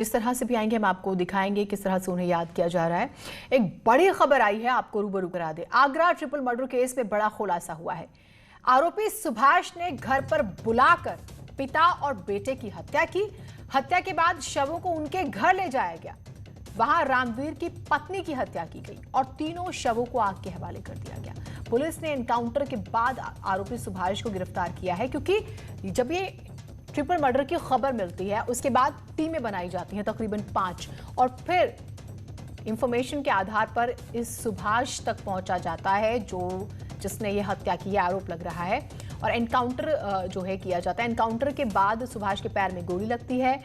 जिस तरह से भी आएंगे हम आपको दिखाएंगे किस तरह से उन्हें याद किया जा रहा है। एक बड़ी खबर आई है, आपको रूबरू करा दे। आगरा ट्रिपल मर्डर केस में बड़ा खुलासा हुआ है। आरोपी सुभाष ने घर पर बुलाकर पिता और बेटे की हत्या की। हत्या के बाद शवों को उनके घर ले जाया गया। वहां रामवीर की पत्नी की हत्या की गई और तीनों शवों को आग के हवाले कर दिया गया। पुलिस ने एनकाउंटर के बाद आरोपी सुभाष को गिरफ्तार किया है, क्योंकि जब ये ट्रिपल मर्डर की खबर मिलती है उसके बाद टीमें बनाई जाती हैं, तकरीबन 5, और फिर इंफॉर्मेशन के आधार पर इस सुभाष तक पहुंचा जाता है जिसने ये हत्या की, आरोप लग रहा है, और एनकाउंटर जो है किया जाता है। एनकाउंटर के बाद सुभाष के पैर में गोली लगती है।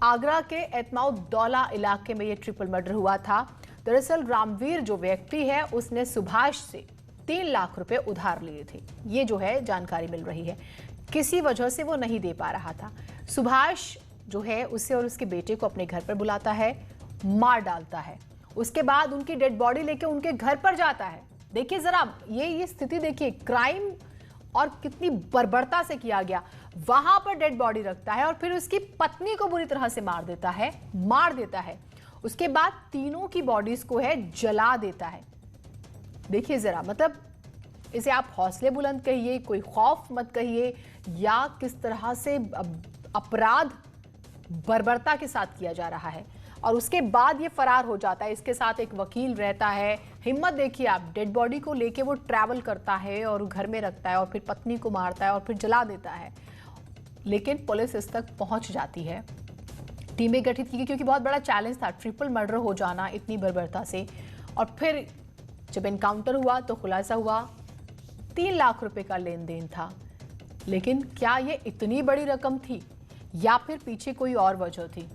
आगरा के एतमाउद्दौला इलाके में ये ट्रिपल मर्डर हुआ था। दरअसल रामवीर जो व्यक्ति है उसने सुभाष से 3 लाख रुपए उधार लिए थे, ये जो है जानकारी मिल रही है। किसी वजह से वो नहीं दे पा रहा था। सुभाष जो है उसे और उसके बेटे को अपने घर पर बुलाता है, मार डालता है, उसके बाद उनकी डेड बॉडी लेके उनके घर पर जाता है। देखिए जरा ये स्थिति देखिए, क्राइम और कितनी बर्बरता से किया गया। वहां पर डेड बॉडी रखता है और फिर उसकी पत्नी को बुरी तरह से मार देता है। उसके बाद तीनों की बॉडीज को है जला देता है। देखिए जरा, मतलब इसे आप हौसले बुलंद कहिए, कोई खौफ मत कहिए, या किस तरह से अपराध बर्बरता के साथ किया जा रहा है। और उसके बाद ये फरार हो जाता है। इसके साथ एक वकील रहता है। हिम्मत देखिए आप, डेड बॉडी को लेके वो ट्रैवल करता है और घर में रखता है और फिर पत्नी को मारता है और फिर जला देता है। लेकिन पुलिस इस तक पहुंच जाती है, टीमें गठित की गई, क्योंकि बहुत बड़ा चैलेंज था ट्रिपल मर्डर हो जाना इतनी बर्बरता से। और फिर जब एनकाउंटर हुआ तो खुलासा हुआ 3 लाख रुपए का लेन देन था। लेकिन क्या ये इतनी बड़ी रकम थी या फिर पीछे कोई और वजह थी?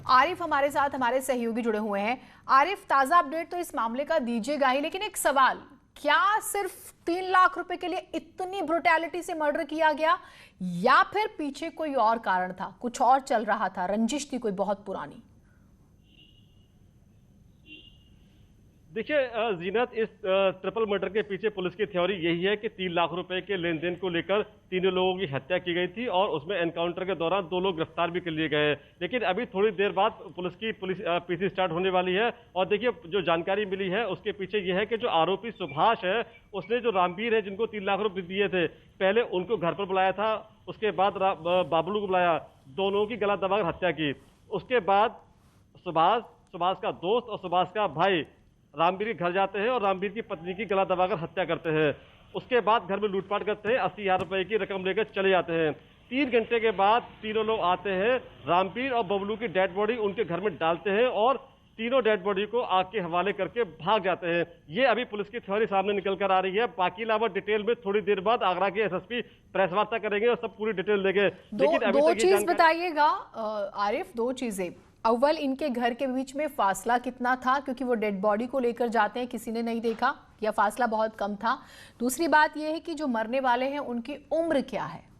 आरिफ हमारे साथ, हमारे सहयोगी जुड़े हुए हैं। आरिफ, ताजा अपडेट तो इस मामले का दीजिएगा ही, लेकिन एक सवाल, क्या सिर्फ 3 लाख रुपए के लिए इतनी ब्रुटैलिटी से मर्डर किया गया या फिर पीछे कोई और कारण था, कुछ और चल रहा था, रंजिश थी कोई बहुत पुरानी? देखिए जीनत, इस ट्रिपल मर्डर के पीछे पुलिस की थ्योरी यही है कि 3 लाख रुपए के लेन देन को लेकर तीनों लोगों की हत्या की गई थी और उसमें एनकाउंटर के दौरान 2 लोग गिरफ्तार भी कर लिए गए। लेकिन अभी थोड़ी देर बाद पुलिस पीसी स्टार्ट होने वाली है। और देखिए, जो जानकारी मिली है उसके पीछे यह है कि जो आरोपी सुभाष है उसने जो रामवीर है जिनको 3 लाख रुपए दिए थे, पहले उनको घर पर बुलाया था, उसके बाद बाबलू को बुलाया, दोनों की गला दबाकर हत्या की। उसके बाद सुभाष का दोस्त और सुभाष का भाई रामवीर के घर जाते हैं और रामवीर की पत्नी की गला दबाकर हत्या करते हैं। उसके बाद घर में लूटपाट करते हैं, 80,000 रुपए की रकम लेकर चले जाते हैं। 3 घंटे के बाद तीनों लोग आते हैं, रामवीर और बबलू की डेड बॉडी उनके घर में डालते हैं और तीनों डेड बॉडी को आग के हवाले करके भाग जाते हैं। ये अभी पुलिस की थ्योरी सामने निकल कर आ रही है। बाकी अलावा डिटेल में थोड़ी देर बाद आगरा के एसएसपी प्रेस वार्ता करेंगे और सब पूरी डिटेल देंगे। लेकिन अभी दो चीज बताइएगा आरिफ, 2 चीजें। अव्वल, इनके घर के बीच में फासला कितना था, क्योंकि वो डेड बॉडी को लेकर जाते हैं, किसी ने नहीं देखा, या फासला बहुत कम था? दूसरी बात यह है कि जो मरने वाले हैं उनकी उम्र क्या है?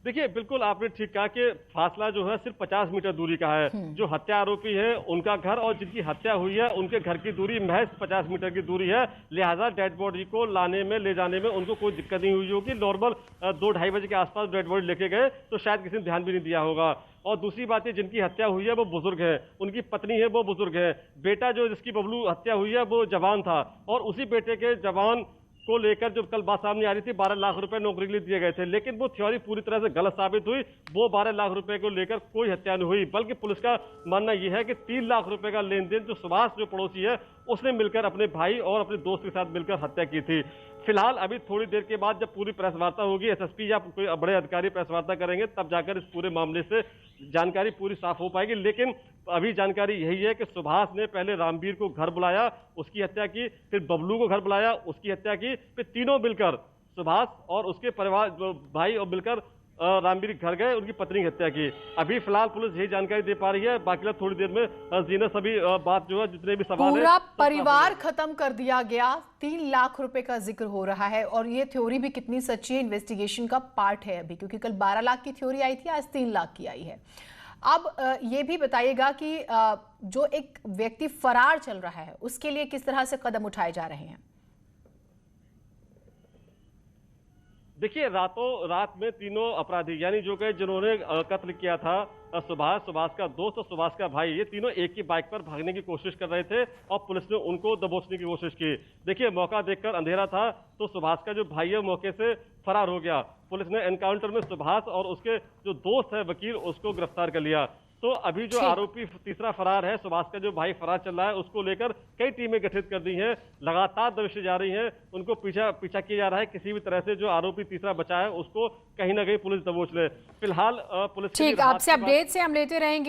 देखिए, बिल्कुल आपने ठीक कहा कि फासला जो है सिर्फ 50 मीटर दूरी का है। जो हत्या आरोपी है उनका घर और जिनकी हत्या हुई है उनके घर की दूरी महज 50 मीटर की दूरी है। लिहाजा डेड बॉडी को लाने में, ले जाने में उनको कोई दिक्कत नहीं हुई होगी। नॉर्मल 2-2:30 बजे के आसपास डेड बॉडी लेके गए तो शायद किसी ने ध्यान भी नहीं दिया होगा। और दूसरी बात है, जिनकी हत्या हुई है वो बुजुर्ग है, उनकी पत्नी है वो बुजुर्ग है, बेटा जो जिसकी बबलू हत्या हुई है वो जवान था, और उसी बेटे के जवान को लेकर जो कल बात सामने आ रही थी 12 लाख रुपए नौकरी के लिए दिए गए थे। लेकिन वो थ्योरी पूरी तरह से गलत साबित हुई। वो 12 लाख रुपए को लेकर कोई हत्या नहीं हुई, बल्कि पुलिस का मानना यह है कि 3 लाख रुपए का लेन देन जो सुभाष जो पड़ोसी है उसने मिलकर अपने भाई और अपने दोस्त के साथ मिलकर हत्या की थी। फिलहाल अभी थोड़ी देर के बाद जब पूरी प्रेस वार्ता होगी, एसएसपी या कोई बड़े अधिकारी प्रेस वार्ता करेंगे, तब जाकर इस पूरे मामले से जानकारी पूरी साफ हो पाएगी। लेकिन अभी जानकारी यही है कि सुभाष ने पहले रामवीर को घर बुलाया, उसकी हत्या की, फिर बबलू को घर बुलाया, उसकी हत्या की, फिर तीनों मिलकर, सुभाष और उसके परिवार भाई और मिलकर रामवीर घर गए, उनकी पत्नी की हत्या की। अभी फिलहाल पुलिस यही जानकारी दे पा रही है। बाकी थोड़ी देर में जीनत सभी बात जो है, जितने भी सवाल पूरा परिवार खत्म कर दिया गया। 3 लाख रुपए का जिक्र हो रहा है और ये थ्योरी भी कितनी सच्ची है, इन्वेस्टिगेशन का पार्ट है अभी, क्योंकि कल 12 लाख की थ्योरी आई थी, आज 3 लाख की आई है। अब ये भी बताइएगा कि जो एक व्यक्ति फरार चल रहा है उसके लिए किस तरह से कदम उठाए जा रहे हैं? देखिए रातों रात में तीनों अपराधी यानी जो कि जिन्होंने कत्ल किया था सुभाष का दोस्त और सुभाष का भाई, ये तीनों एक ही बाइक पर भागने की कोशिश कर रहे थे और पुलिस ने उनको दबोचने की कोशिश की। देखिए मौका देखकर अंधेरा था तो सुभाष का जो भाई है मौके से फरार हो गया। पुलिस ने एनकाउंटर में सुभाष और उसके जो दोस्त है वकील उसको गिरफ्तार कर लिया। तो अभी जो आरोपी तीसरा फरार है, सुभाष का जो भाई फरार चल रहा है, उसको लेकर कई टीमें गठित कर दी हैं, लगातार दबिशें जारी हैं, उनको पीछा किया जा रहा है किसी भी तरह से जो आरोपी तीसरा बचा है उसको कहीं ना कहीं पुलिस दबोच ले। फिलहाल पुलिस ठीक, आपसे अपडेट से हम लेते रहेंगे।